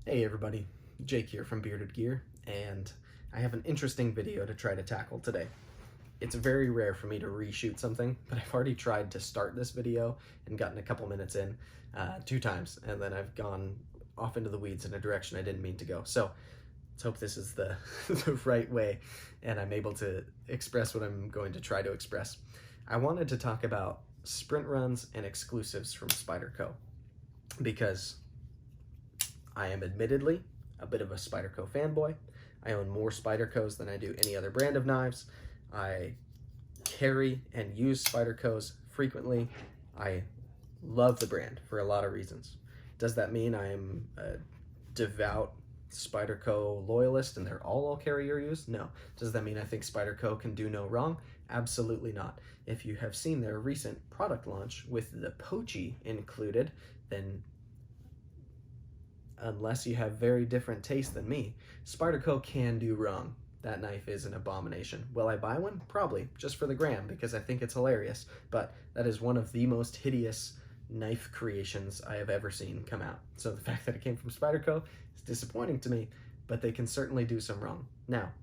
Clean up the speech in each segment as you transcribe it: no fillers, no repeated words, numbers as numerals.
Hey everybody, Jake here from Bearded Gear, and I have an interesting video to try to tackle today. It's very rare for me to reshoot something, but I've already tried to start this video and gotten a couple minutes in 2 times, and then I've gone off into the weeds in a direction I didn't mean to go. So let's hope this is the, the right way and I'm able to express what I'm going to try to express. I wanted to talk about sprint runs and exclusives from Spyderco because I am admittedly a bit of a Spyderco fanboy. I own more Spydercos than I do any other brand of knives. I carry and use Spydercos frequently. I love the brand for a lot of reasons. Does that mean I am a devout Spyderco loyalist and they're all I'll carry or use? No. Does that mean I think Spyderco can do no wrong? Absolutely not. If you have seen their recent product launch with the Pochi included, then unless you have very different taste than me, Spyderco can do wrong. That knife is an abomination. Will I buy one? Probably, just for the gram, because I think it's hilarious, but that is one of the most hideous knife creations I have ever seen come out. So the fact that it came from Spyderco is disappointing to me, but they can certainly do some wrong. Now,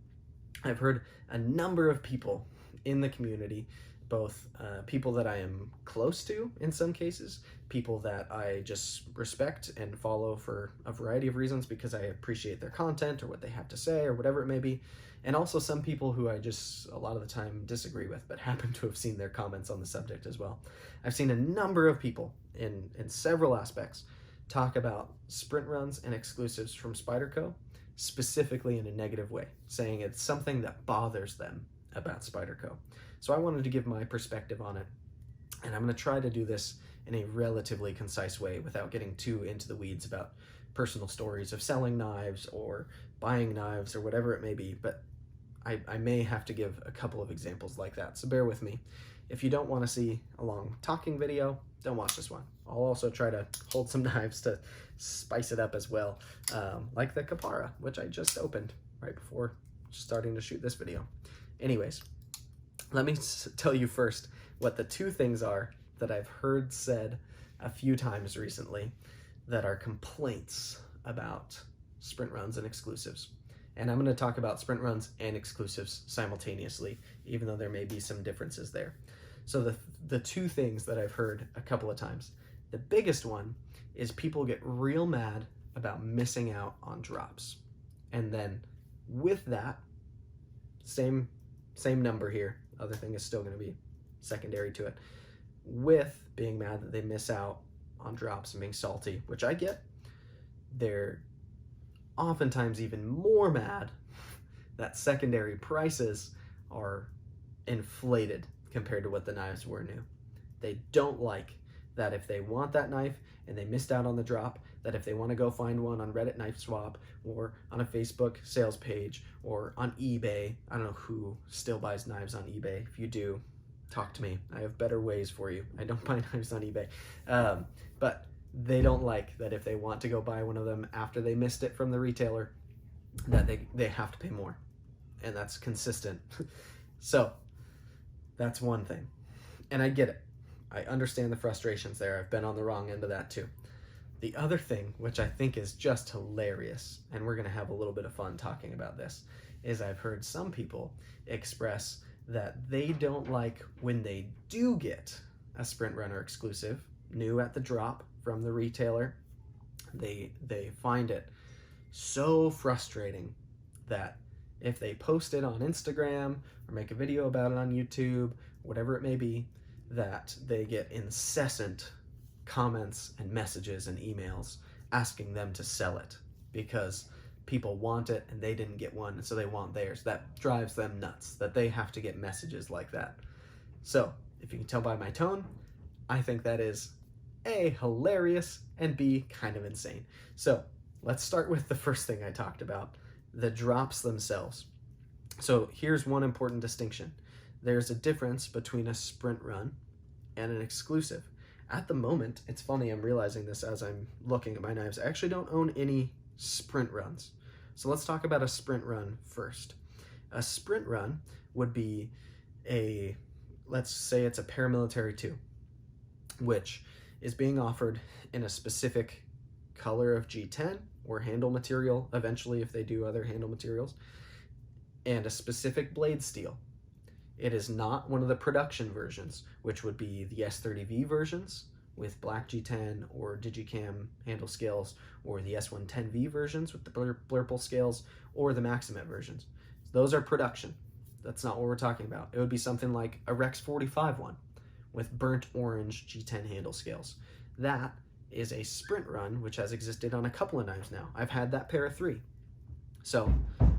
I've heard a number of people in the community, both people that I am close to in some cases, people that I just respect and follow for a variety of reasons because I appreciate their content or what they have to say or whatever it may be, and also some people who I just a lot of the time disagree with but happen to have seen their comments on the subject as well. I've seen a number of people in several aspects talk about sprint runs and exclusives from Spyderco, specifically in a negative way, saying it's something that bothers them about Spyderco. So I wanted to give my perspective on it, and I'm going to try to do this in a relatively concise way without getting too into the weeds about personal stories of selling knives or buying knives or whatever it may be, but I may have to give a couple of examples like that, so bear with me. If you don't want to see a long talking video, don't watch this one. I'll also try to hold some knives to spice it up as well, like the Capara, which I just opened right before starting to shoot this video. Anyways, let me tell you first what the two things are that I've heard said a few times recently that are complaints about sprint runs and exclusives. And I'm going to talk about sprint runs and exclusives simultaneously, even though there may be some differences there. So the two things that I've heard a couple of times. The biggest one is people get real mad about missing out on drops. And then with that, same number here, other thing is still going to be secondary to it, with being mad that they miss out on drops and being salty, which I get, they're oftentimes even more mad that secondary prices are inflated compared to what the knives were new. They don't like that if they want that knife and they missed out on the drop, that if they want to go find one on Reddit Knife Swap or on a Facebook sales page or on eBay, I don't know who still buys knives on eBay. If you do, talk to me. I have better ways for you. I don't buy knives on eBay. But they don't like that if they want to go buy one of them after they missed it from the retailer, that they have to pay more. And that's consistent. So that's one thing. And I get it. I understand the frustrations there. I've been on the wrong end of that too. The other thing, which I think is just hilarious, and we're going to have a little bit of fun talking about this, is I've heard some people express that they don't like when they do get a sprint runner exclusive, new at the drop from the retailer. They find it so frustrating that if they post it on Instagram or make a video about it on YouTube, whatever it may be, that they get incessant comments and messages and emails asking them to sell it because people want it and they didn't get one, so they want theirs. That drives them nuts that they have to get messages like that. So if you can tell by my tone, I think that is A, hilarious, and B, kind of insane. So let's start with the first thing I talked about, the drops themselves. So here's one important distinction. There's a difference between a sprint run and an exclusive. At the moment, it's funny, I'm realizing this as I'm looking at my knives, I actually don't own any sprint runs. So let's talk about a sprint run first. A sprint run would be let's say it's a paramilitary 2, which is being offered in a specific color of G10 or handle material eventually if they do other handle materials, and a specific blade steel. It is not one of the production versions, which would be the S30V versions with black G10 or Digicam handle scales, or the S110V versions with the blurple scales, or the Maximet versions. Those are production. That's not what we're talking about. It would be something like a Rex 45 one with burnt orange G10 handle scales. That is a sprint run, which has existed on a couple of knives now. I've had that pair of 3. So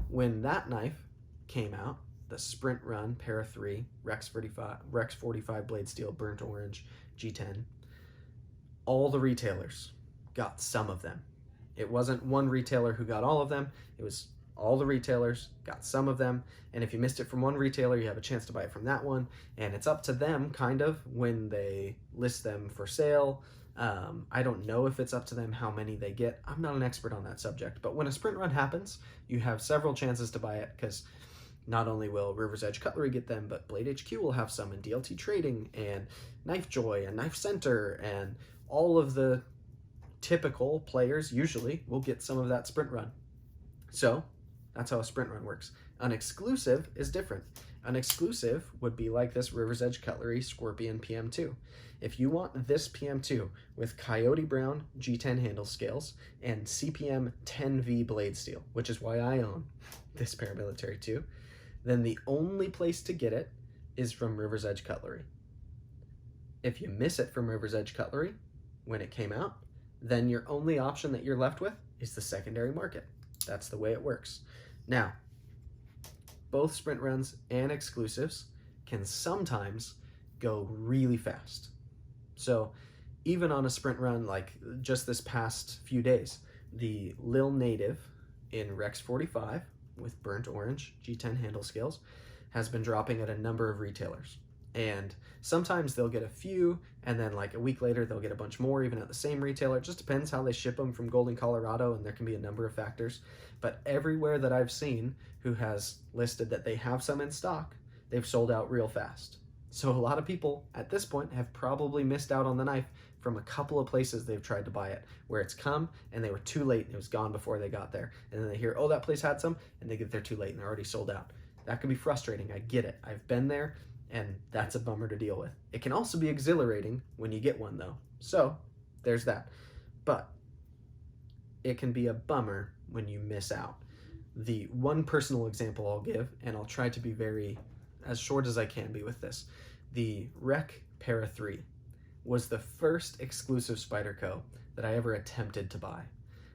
when that knife came out, the sprint run pair of 3 Rex 45 blade steel burnt orange G10, all the retailers got some of them. It wasn't one retailer who got all of them. It was all the retailers got some of them, and if you missed it from one retailer, you have a chance to buy it from that one, and it's up to them kind of when they list them for sale. I don't know if it's up to them how many they get. I'm not an expert on that subject, but when a sprint run happens, you have several chances to buy it, because not only will River's Edge Cutlery get them, but Blade HQ will have some, and DLT Trading, and Knife Joy, and Knife Center, and all of the typical players usually will get some of that sprint run. So that's how a sprint run works. An exclusive is different. An exclusive would be like this River's Edge Cutlery Scorpion PM2. If you want this PM2 with Coyote Brown G10 handle scales and CPM 10V blade steel, which is why I own this paramilitary too, then the only place to get it is from River's Edge Cutlery. If you miss it from River's Edge Cutlery when it came out, then your only option that you're left with is the secondary market. That's the way it works. Now, both sprint runs and exclusives can sometimes go really fast. So even on a sprint run, like just this past few days, the Lil Native in Rex 45 with burnt orange G10 handle scales has been dropping at a number of retailers. And sometimes they'll get a few, and then like a week later they'll get a bunch more, even at the same retailer. It just depends how they ship them from Golden, Colorado, and there can be a number of factors. But everywhere that I've seen who has listed that they have some in stock, they've sold out real fast. So a lot of people at this point have probably missed out on the knife from a couple of places they've tried to buy it, where it's come and they were too late and it was gone before they got there. And then they hear, oh, that place had some, and they get there too late and they're already sold out. That can be frustrating, I get it. I've been there, and that's a bummer to deal with. It can also be exhilarating when you get one though. So there's that. But it can be a bummer when you miss out. The one personal example I'll give, and I'll try to be as short as I can be with this. The Rec Para 3 was the first exclusive Spyderco that I ever attempted to buy.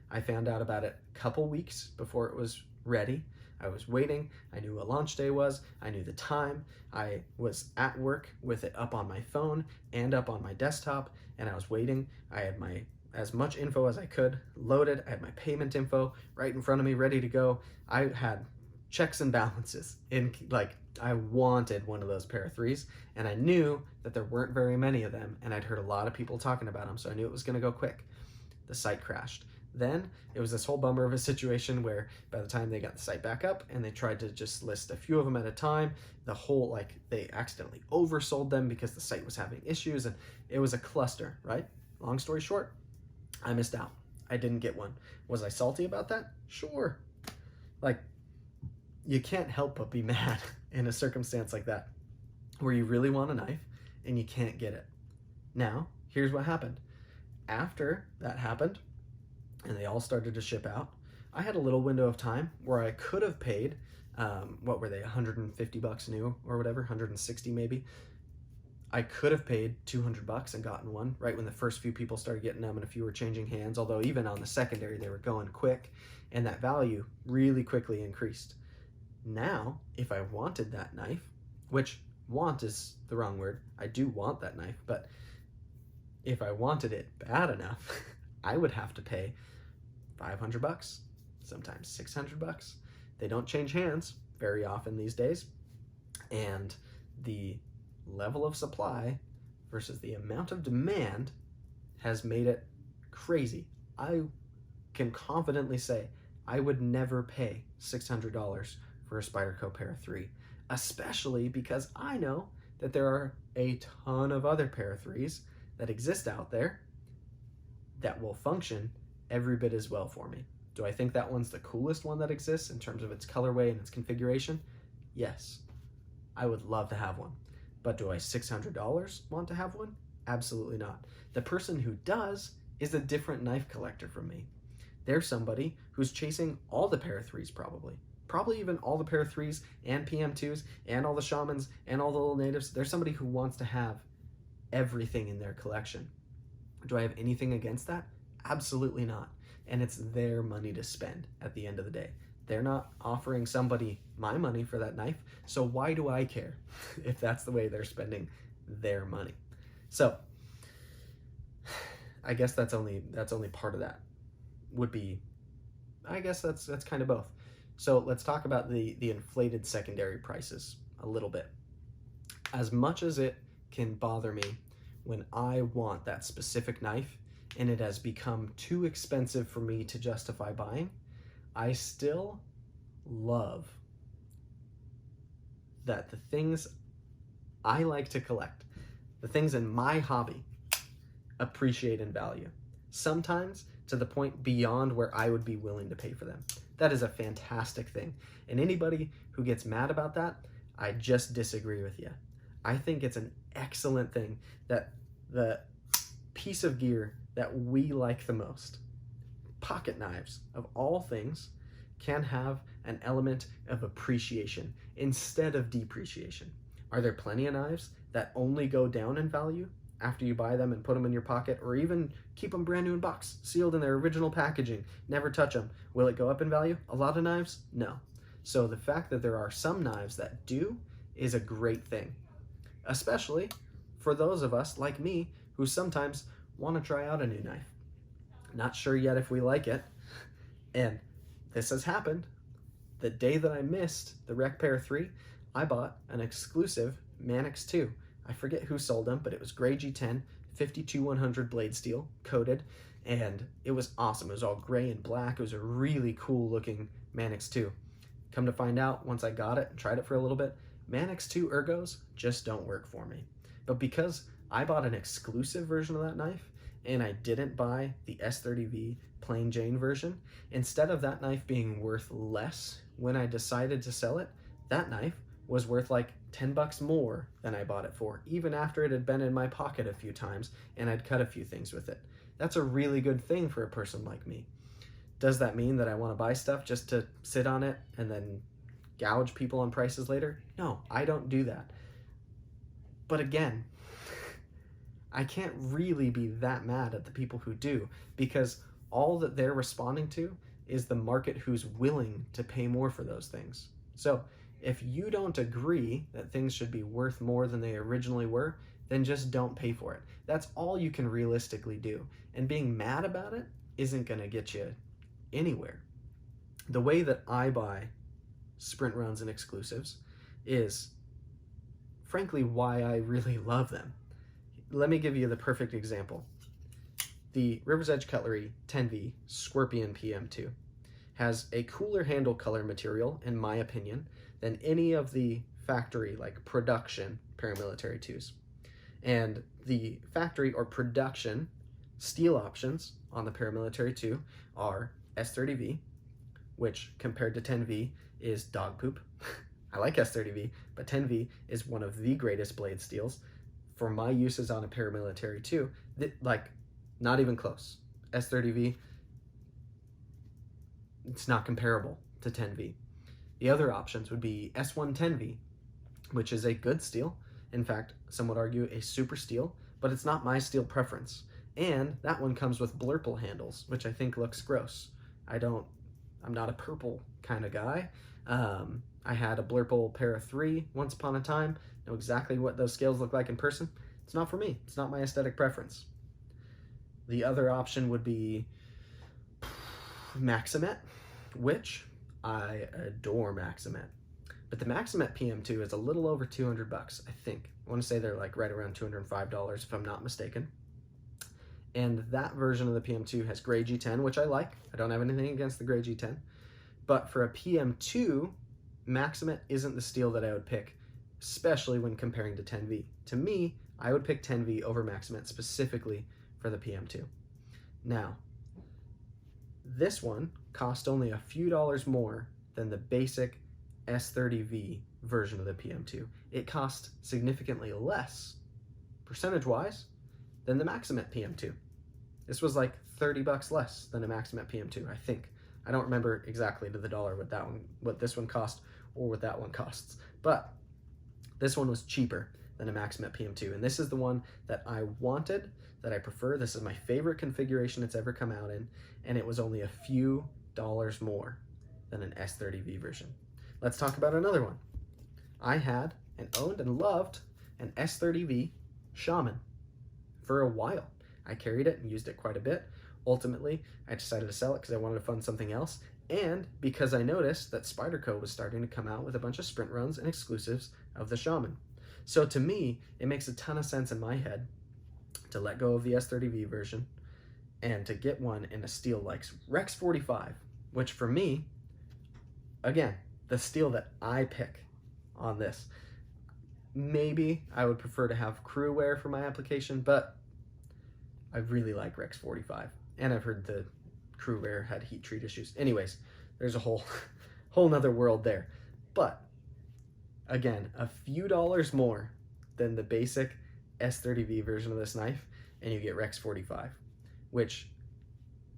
I found out about it a couple weeks before it was ready. I was waiting. I knew what launch day was. I knew the time. I was at work with it up on my phone and up on my desktop, and I was waiting. I had as much info as I could loaded. I had my payment info right in front of me, ready to go. I had checks and balances I wanted one of those Para 3s, and I knew that there weren't very many of them, and I'd heard a lot of people talking about them, so I knew it was going to go quick. The site crashed. Then it was this whole bummer of a situation where by the time they got the site back up and they tried to just list a few of them at a time, they accidentally oversold them because the site was having issues, and it was a cluster, right? Long story short, I missed out. I didn't get one. Was I salty about that? Sure. You can't help but be mad in a circumstance like that, where you really want a knife and you can't get it. Now, here's what happened. After that happened, and they all started to ship out, I had a little window of time where I could have paid, what were they, $150 new or whatever, 160 maybe. I could have paid $200 and gotten one right when the first few people started getting them and a few were changing hands, although even on the secondary they were going quick, and that value really quickly increased. Now, if I wanted that knife, which want is the wrong word, I do want that knife, but if I wanted it bad enough, I would have to pay $500, sometimes $600. They don't change hands very often these days, and the level of supply versus the amount of demand has made it crazy. I can confidently say I would never pay $600 for a Spyderco Para 3, especially because I know that there are a ton of other Para 3s that exist out there that will function every bit as well for me. Do I think that one's the coolest one that exists in terms of its colorway and its configuration? Yes. I would love to have one. But do I $600 want to have one? Absolutely not. The person who does is a different knife collector from me. They're somebody who's chasing all the para 3s probably. Probably even all the para 3s and PM2s and all the shamans and all the little natives. They're somebody who wants to have everything in their collection. Do I have anything against that? Absolutely not. And it's their money to spend at the end of the day. They're not offering somebody my money for that knife, so why do I care if that's the way they're spending their money? So I guess that's only part of that. Would be, I guess that's kind of both. So let's talk about the inflated secondary prices a little bit. As much as it can bother me when I want that specific knife and it has become too expensive for me to justify buying, I still love that the things I like to collect, the things in my hobby, appreciate in value. Sometimes to the point beyond where I would be willing to pay for them. That is a fantastic thing. And anybody who gets mad about that, I just disagree with you. I think it's an excellent thing that the piece of gear that we like the most, pocket knives of all things, can have an element of appreciation instead of depreciation. Are there plenty of knives that only go down in value after you buy them and put them in your pocket, or even keep them brand new in box, sealed in their original packaging, never touch them? Will it go up in value? A lot of knives? No. So the fact that there are some knives that do is a great thing, especially for those of us like me who sometimes want to try out a new knife. Not sure yet if we like it, and this has happened. The day that I missed the Rec Para 3, I bought an exclusive Manix 2. I forget who sold them, but it was gray G10, 52-100 blade steel, coated, and it was awesome. It was all gray and black. It was a really cool looking Manix 2. Come to find out, once I got it and tried it for a little bit, Manix 2 ergos just don't work for me. But because I bought an exclusive version of that knife, and I didn't buy the S30V plain Jane version, instead of that knife being worth less when I decided to sell it, that knife was worth like 10 bucks more than I bought it for, even after it had been in my pocket a few times and I'd cut a few things with it. That's a really good thing for a person like me. Does that mean that I want to buy stuff just to sit on it and then gouge people on prices later? No, I don't do that. But again, I can't really be that mad at the people who do, because all that they're responding to is the market who's willing to pay more for those things. So if you don't agree that things should be worth more than they originally were, then just don't pay for it. That's all you can realistically do. And being mad about it isn't going to get you anywhere. The way that I buy sprint runs and exclusives is, frankly, why I really love them. Let me give you the perfect example. The River's Edge Cutlery 10V Scorpion PM2 has a cooler handle color material, in my opinion, than any of the factory, like production paramilitary 2s. And the factory or production steel options on the paramilitary 2 are S30V, which compared to 10V is dog poop. I like S30V, but 10V is one of the greatest blade steels. For my uses on a paramilitary 2, like, not even close. S30V, it's not comparable to 10V. The other options would be S110V, which is a good steel. In fact, some would argue a super steel, but it's not my steel preference. And that one comes with blurple handles, which I think looks gross. I'm not a purple kind of guy. I had a blurple Para 3 once upon a time. Know exactly what those scales look like in person. It's not for me. It's not my aesthetic preference. The other option would be Maximet, which I adore Maximet. But the Maximet PM2 is a little over 200 bucks, I think. I want to say they're like right around $205 if I'm not mistaken. And that version of the PM2 has gray G10, which I like. I don't have anything against the gray G10. But for a PM2, Maximet isn't the steel that I would pick, especially when comparing to 10V. To me, I would pick 10V over Maximet specifically for the PM2. Now, this one cost only a few dollars more than the basic S30V version of the PM2. It cost significantly less, percentage-wise, than the Maximet PM2. This was like 30 bucks less than a Maximet PM2, I think. I don't remember exactly to the dollar what this one cost or what that one costs, but this one was cheaper than a Maximet PM2, and this is the one that I wanted, that I prefer. This is my favorite configuration it's ever come out in, and it was only a few dollars more than an S30V version. Let's talk about another one. I had and owned and loved an S30V Shaman for a while. I carried it and used it quite a bit. Ultimately, I decided to sell it because I wanted to fund something else, and because I noticed that Spyderco was starting to come out with a bunch of sprint runs and exclusives of the Shaman. So to me, it makes a ton of sense in my head to let go of the S30V version and to get one in a steel like Rex 45, which for me, again, the steel that I pick on this. Maybe I would prefer to have crew wear for my application, but I really like Rex 45, and I've heard the crew wear had heat treat issues. Anyways, there's a whole nother world there. But again, a few dollars more than the basic S30V version of this knife, and you get Rex 45, which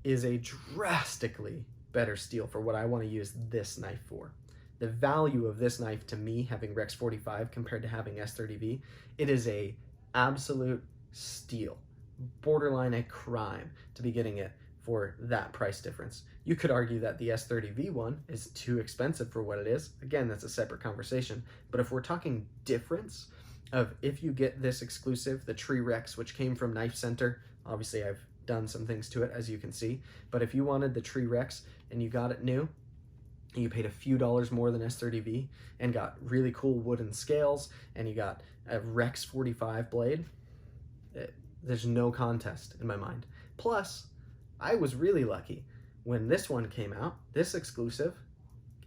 is a drastically better steel for what I want to use this knife for. The value of this knife to me, having Rex 45 compared to having S30V, it is a absolute steal. Borderline a crime to be getting it for that price difference. You could argue that the S30V one is too expensive for what it is. Again, that's a separate conversation. But if we're talking difference of if you get this exclusive, the Tree Rex, which came from Knife Center, obviously I've done some things to it, as you can see, but if you wanted the Tree Rex and you got it new, and you paid a few dollars more than S30V and got really cool wooden scales, and you got a Rex 45 blade, there's no contest in my mind. Plus, I was really lucky. When this one came out, this exclusive,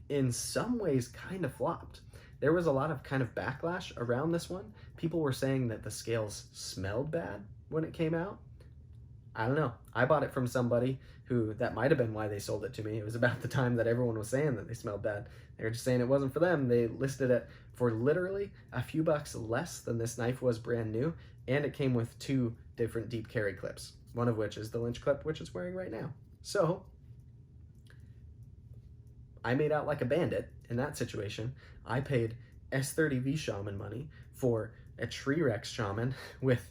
in some ways kind of flopped. There was a lot of kind of backlash around this one. People were saying that the scales smelled bad when it came out. I don't know. I bought it from somebody who, that might have been why they sold it to me. It was about the time that everyone was saying that they smelled bad. They were just saying it wasn't for them. They listed it for literally a few bucks less than this knife was brand new, and it came with 2 different deep carry clips, one of which is the Lynch clip, which it's wearing right now. So I made out like a bandit in that situation. I paid S30V Shaman money for a Tree Rex Shaman with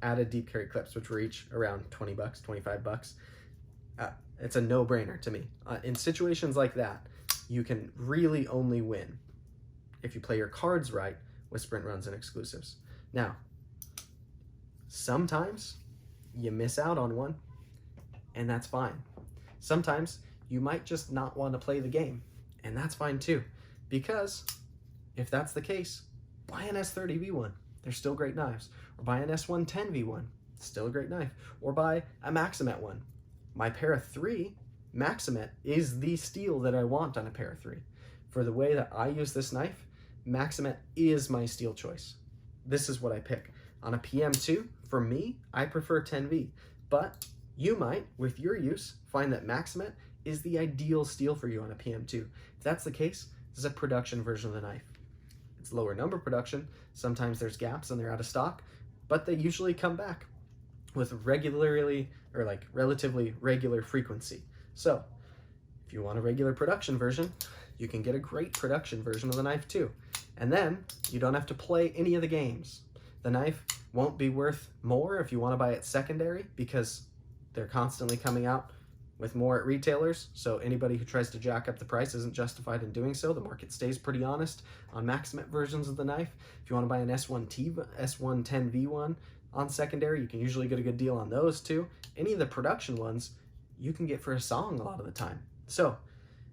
added deep carry clips, which were each around 20 bucks, 25 bucks. It's a no-brainer to me. In situations like that, you can really only win if you play your cards right with sprint runs and exclusives. Now, sometimes you miss out on one, and that's fine. Sometimes you might just not want to play the game, and that's fine too, because if that's the case, buy an S30V one. They're still great knives. Or buy an S110V one, still a great knife. Or buy a Maximet one. My Para 3 Maximet is the steel that I want on a Para 3. For the way that I use this knife, Maximet is my steel choice. This is what I pick. On a PM2, for me, I prefer 10V, but you might, with your use, find that Maximet is the ideal steel for you on a PM2. If that's the case, this is a production version of the knife. It's lower number production. Sometimes there's gaps and they're out of stock, but they usually come back with regularly, or like relatively regular frequency. So if you want a regular production version, you can get a great production version of the knife too. And then you don't have to play any of the games. The knife won't be worth more if you want to buy it secondary, because they're constantly coming out with more at retailers, so anybody who tries to jack up the price isn't justified in doing so. The market stays pretty honest on Maximet versions of the knife. If you want to buy an S110V one on secondary, you can usually get a good deal on those too. Any of the production ones you can get for a song a lot of the time. So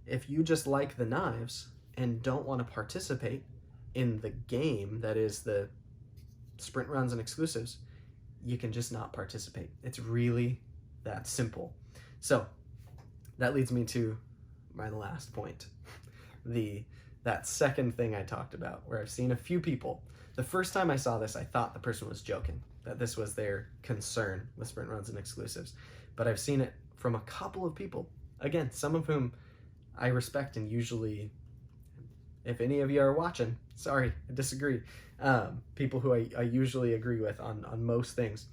if you just like the knives and don't want to participate in the game that is the sprint runs and exclusives, you can just not participate. It's really that simple. So that leads me to my last point. That second thing I talked about, where I've seen a few people. The first time I saw this, I thought the person was joking, that this was their concern with sprint runs and exclusives. But I've seen it from a couple of people Again, some of whom I respect, and usually, if any of you are watching, sorry, I disagree. People who I usually agree with on most things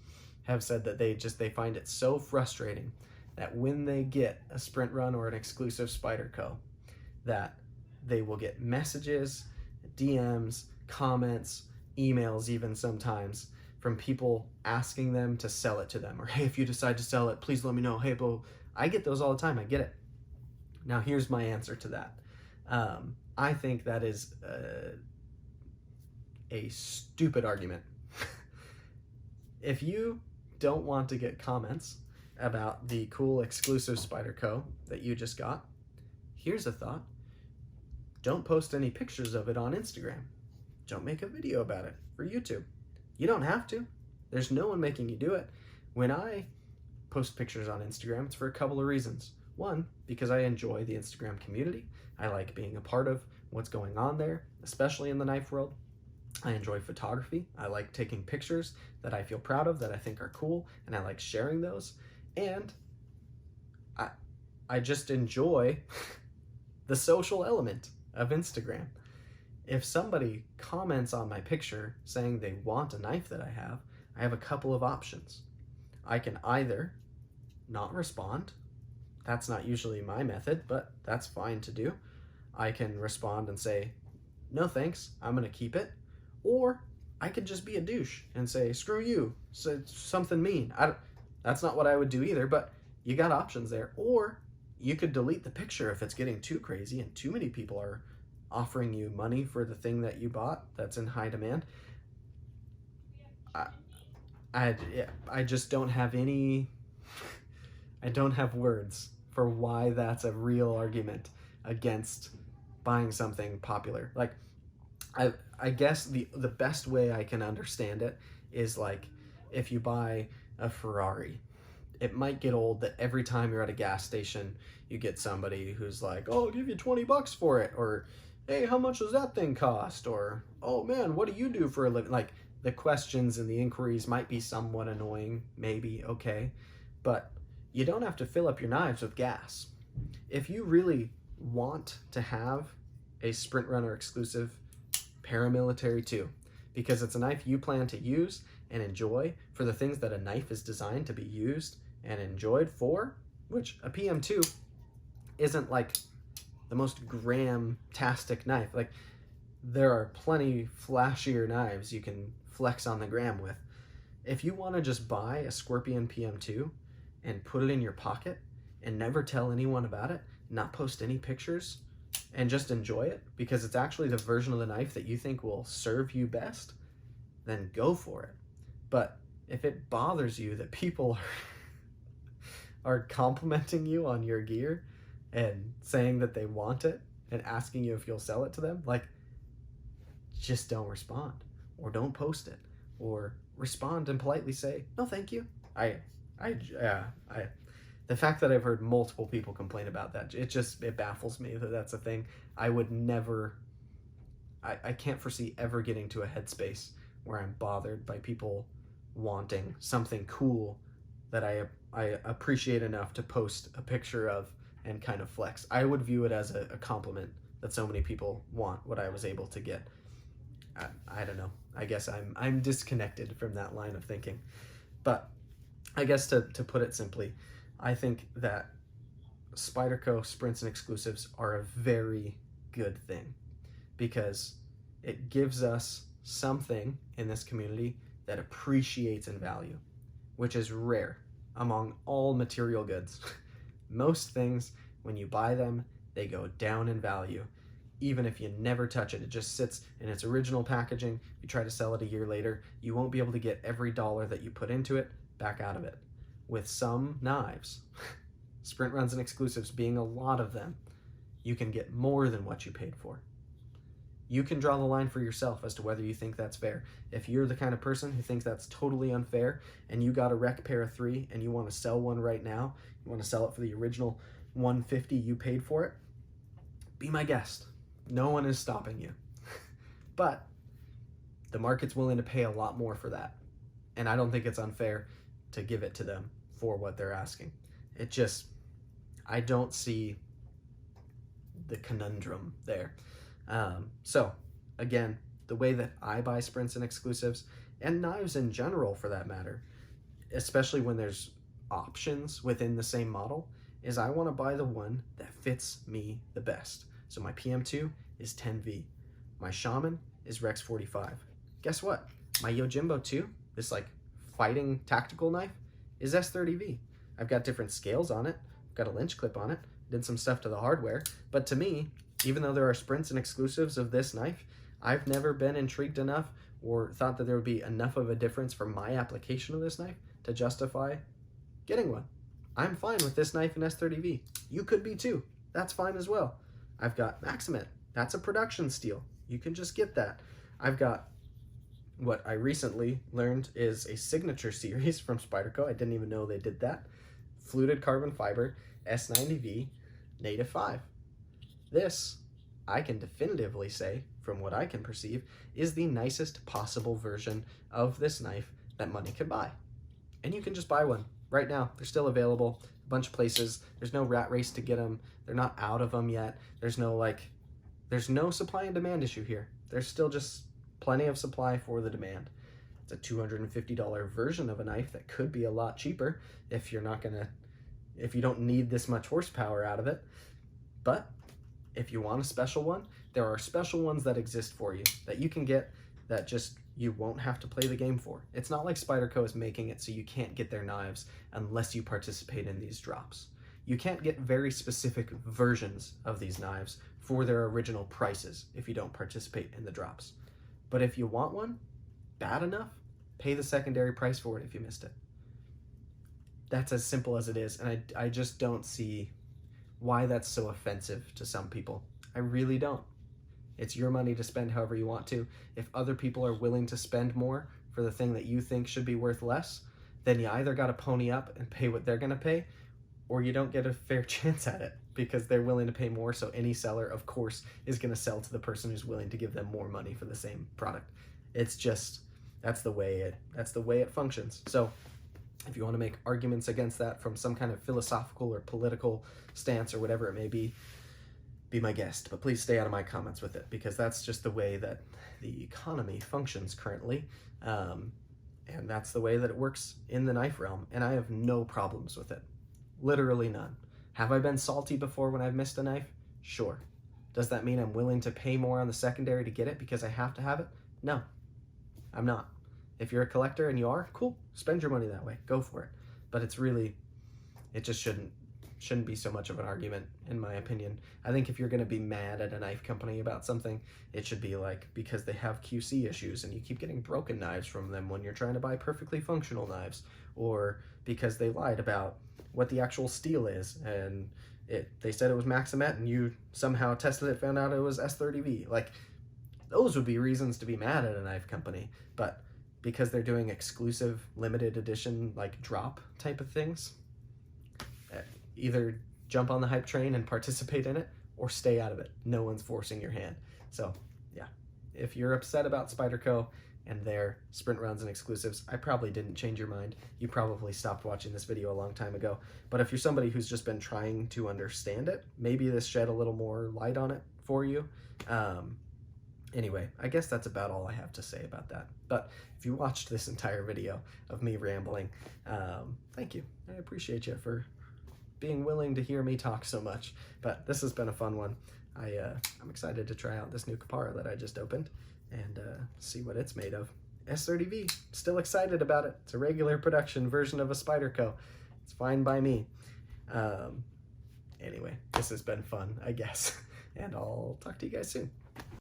have said that they find it so frustrating that when they get a sprint run or an exclusive Spyderco, that they will get messages, DMs, comments, emails even sometimes from people asking them to sell it to them, or hey, if you decide to sell it, please let me know. Hey, bro, I get those all the time. I get it. Now here's my answer to that. I think that is a stupid argument. If you don't want to get comments about the cool exclusive Spyderco that you just got, here's a thought. Don't post any pictures of it on Instagram. Don't make a video about it for YouTube. You don't have to. There's no one making you do it. When I post pictures on Instagram, it's for a couple of reasons. One, because I enjoy the Instagram community. I like being a part of what's going on there, especially in the knife world. I enjoy photography. I like taking pictures that I feel proud of, that I think are cool, and I like sharing those. And I just enjoy the social element of Instagram. If somebody comments on my picture saying they want a knife that I have a couple of options. I can either not respond. That's not usually my method, but that's fine to do. I can respond and say, no thanks, I'm gonna keep it. Or I could just be a douche and say, screw you, say something mean. That's not what I would do either, but you got options there. Or you could delete the picture if it's getting too crazy and too many people are offering you money for the thing that you bought that's in high demand. I just don't have I don't have words for why that's a real argument against buying something popular. Like, I guess the best way I can understand it is like if you buy a Ferrari, it might get old that every time you're at a gas station, you get somebody who's like, oh, I'll give you $20 for it. Or, hey, how much does that thing cost? Or, oh man, what do you do for a living? Like, the questions and the inquiries might be somewhat annoying, maybe, okay. But you don't have to fill up your knives with gas. If you really want to have a Sprint Runner exclusive paramilitary 2, because it's a knife you plan to use and enjoy for the things that a knife is designed to be used and enjoyed for, which a PM2 isn't like the most gram-tastic knife. Like, there are plenty flashier knives you can flex on the gram with. If you want to just buy a Scorpion PM2 and put it in your pocket and never tell anyone about it, not post any pictures, and just enjoy it because it's actually the version of the knife that you think will serve you best, then go for it. But if it bothers you that people are complimenting you on your gear and saying that they want it and asking you if you'll sell it to them, like, just don't respond, or don't post it, or respond and politely say, no, thank you. The fact that I've heard multiple people complain about that, it baffles me that that's a thing. I would never, I can't foresee ever getting to a headspace where I'm bothered by people wanting something cool that I appreciate enough to post a picture of and kind of flex. I would view it as a compliment that so many people want what I was able to get. I don't know. I guess I'm disconnected from that line of thinking. But I guess to put it simply, I think that Spyderco sprints and exclusives are a very good thing because it gives us something in this community that appreciates in value, which is rare among all material goods. Most things, when you buy them, they go down in value. Even if you never touch it, it just sits in its original packaging. You try to sell it a year later, you won't be able to get every dollar that you put into it back out of it. With some knives, sprint runs and exclusives being a lot of them, you can get more than what you paid for. You can draw the line for yourself as to whether you think that's fair. If you're the kind of person who thinks that's totally unfair and you got a rec pair of 3 and you want to sell one right now, you want to sell it for the original $150 you paid for it, be my guest. No one is stopping you. But the market's willing to pay a lot more for that. And I don't think it's unfair to give it to them for what they're asking. I don't see the conundrum there. So again, the way that I buy sprints and exclusives, and knives in general for that matter, especially when there's options within the same model, is I want to buy the one that fits me the best. So my PM2 is 10V. My Shaman is Rex 45. Guess what? My Yojimbo 2, this like fighting tactical knife, is S30V. I've got different scales on it. I've got a lynch clip on it. Did some stuff to the hardware. But to me, even though there are sprints and exclusives of this knife, I've never been intrigued enough or thought that there would be enough of a difference for my application of this knife to justify getting one. I'm fine with this knife in S30V. You could be too. That's fine as well. I've got Maximet. That's a production steel. You can just get that. I've got what I recently learned is a signature series from Spyderco. I didn't even know they did that. Fluted carbon fiber, S90V, native 5. This, I can definitively say, from what I can perceive, is the nicest possible version of this knife that money can buy. And you can just buy one right now. They're still available a bunch of places. There's no rat race to get them. They're not out of them yet. There's no supply and demand issue here. There's still just plenty of supply for the demand. It's a $250 version of a knife that could be a lot cheaper if you don't need this much horsepower out of it. But if you want a special one, there are special ones that exist for you that you can get that just you won't have to play the game for. It's not like Spyderco is making it so you can't get their knives unless you participate in these drops. You can't get very specific versions of these knives for their original prices if you don't participate in the drops. But if you want one bad enough, pay the secondary price for it if you missed it. That's as simple as it is, and I just don't see why that's so offensive to some people. I really don't. It's your money to spend however you want to. If other people are willing to spend more for the thing that you think should be worth less, then you either got to pony up and pay what they're going to pay, or you don't get a fair chance at it because they're willing to pay more. So any seller, of course, is going to sell to the person who's willing to give them more money for the same product. It's just, that's the way it functions. So if you want to make arguments against that from some kind of philosophical or political stance or whatever it may be my guest, but please stay out of my comments with it, because that's just the way that the economy functions currently, and that's the way that it works in the knife realm, and I have no problems with it. Literally none. Have I been salty before when I've missed a knife? Sure. Does that mean I'm willing to pay more on the secondary to get it because I have to have it? No, I'm not. If you're a collector and you are, cool, spend your money that way, go for it. But it just shouldn't be so much of an argument, in my opinion. I think if you're gonna be mad at a knife company about something, it should be like because they have QC issues and you keep getting broken knives from them when you're trying to buy perfectly functional knives, or because they lied about what the actual steel is and they said it was Maximet and you somehow tested it, found out it was S30V. Like, those would be reasons to be mad at a knife company. But because they're doing exclusive limited edition like drop type of things, either jump on the hype train and participate in it or stay out of it. No one's forcing your hand. So yeah, if you're upset about Spyderco and their sprint runs and exclusives, I probably didn't change your mind. You probably stopped watching this video a long time ago. But if you're somebody who's just been trying to understand it, maybe this shed a little more light on it for you. Anyway, I guess that's about all I have to say about that. But if you watched this entire video of me rambling, thank you. I appreciate you for being willing to hear me talk so much. But this has been a fun one. I'm excited to try out this new Kapara that I just opened and see what it's made of. S30V, still excited about it. It's a regular production version of a Spyderco. It's fine by me. Anyway, this has been fun, I guess. And I'll talk to you guys soon.